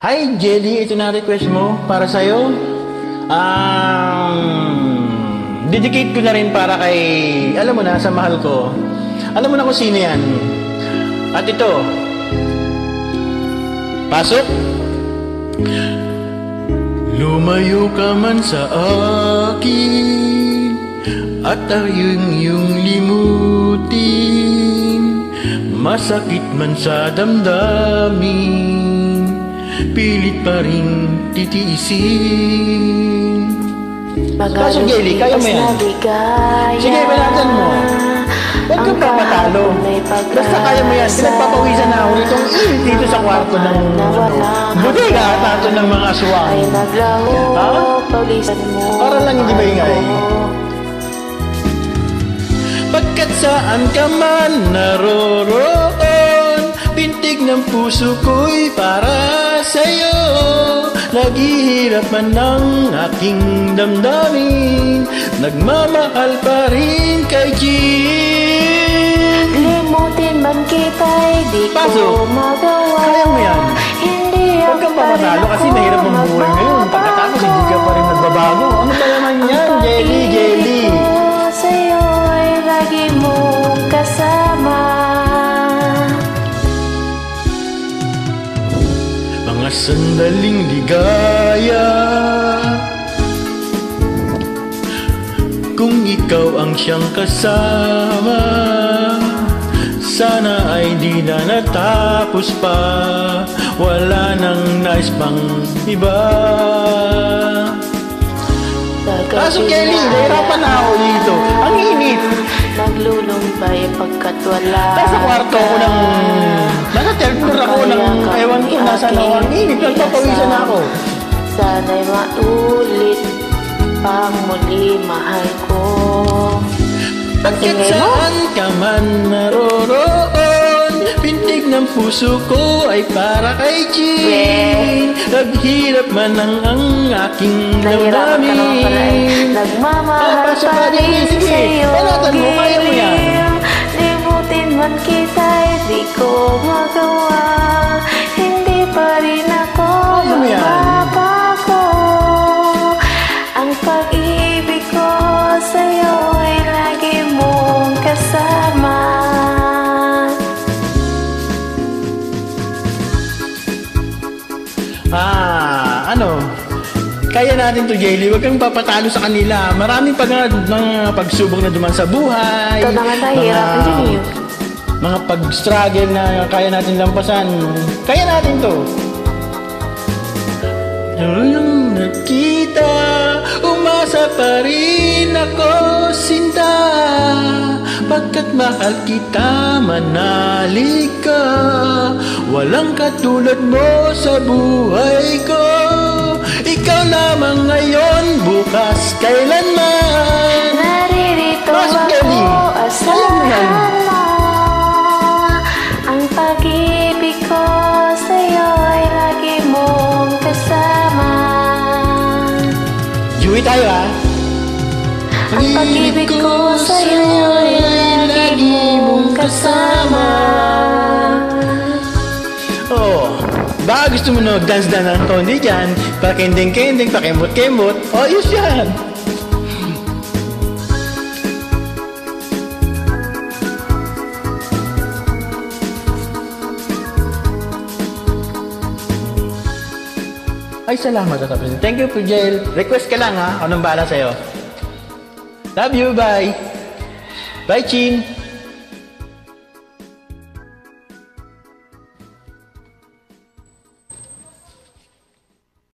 Hi, Jelly. Ito na request mo para sa'yo. Dedicate ko na rin para kay, alam mo na, sa mahal ko. Alam mo na kung sino yan. At ito. Pasok. Lumayo ka man sa akin at iyong limutin, masakit man sa damdamin, pilit pa rin titiisin. Kaso Jelly, kaya mo yan. Sige, balatan mo. Huwag kang papatalo. Basta kaya mo yan. Pinagpapawisan na ako rito dito sa kwarto ng butika at nato ng mga aswang. Ha? Para lang hindi maingay. Pagkat saan ka man naroroon, pintig ng puso ko'y para sa'yo. Naghihirap man ng aking damdamin, nagmamahal pa rin kay Jean. Limutin man kita'y di ko magawa. Kaya mo yan. Huwag kang papatalo kasi mahirap ang buhay ngayon. Pagkatapos hindi ka pa rin nagbabago. Ano ba naman yan, Jelly, Jelly? Sa'yo ay lagi mong kasama. Mga sandaling ligaya, kung ikaw ang siyang kasama, sana ay di na natapos pa, wala nang nais pang iba. Kaso Jelly, nahirapan na ako dito. Ang init. Naglulumbay pagkat wala. Nasa kwarto ko ng... Nasa third floor ako ng... Ewan ko, nasa na ang init. Nagpapawisan na ako. Sana'y maulit pang muli, mahal ko. Pagkat saan ka man naroroon, pintig ng puso ko ay para kay Jean. Naghirap man ang aking damdamin, nagmamahal pa rin sa'yo. Gilim, limutin man kita'y di ko magawa. Hindi pa rin ako magbabago. Ang pag-ibig ko sa'yo ay lagi mong kasama. Ano? Kaya natin to, Jelly. Huwag kang papatalo sa kanila. Maraming mga pagsubok na duman sa buhay. Ito naman tayo, hirapan dyan yun. Mga pag-struggle na kaya natin lampasan. Kaya natin to. Nung nakita, umasa pa rin ako, sinta. Pagkat mahal kita, manali ka. Walang katulad mo sa buhay ko. Ikaw lamang ngayon, bukas, kailanman. Naririto ako, asahan mo. Ang pag-ibig ko sa'yo ay lagi mong kasama. Joey tayo, ha? Ang pag-ibig ko sa'yo ay lagi mong kasama. Oh, baka gusto mo na dance ng Tony dyan, pakending-kending, pakemot-kemot, oh, yus yan. Ay, salamat at appreciate. Thank you, Pujel. Request ka lang, ha? Anong bahala sa'yo? Love you, bye. Bye, Chin.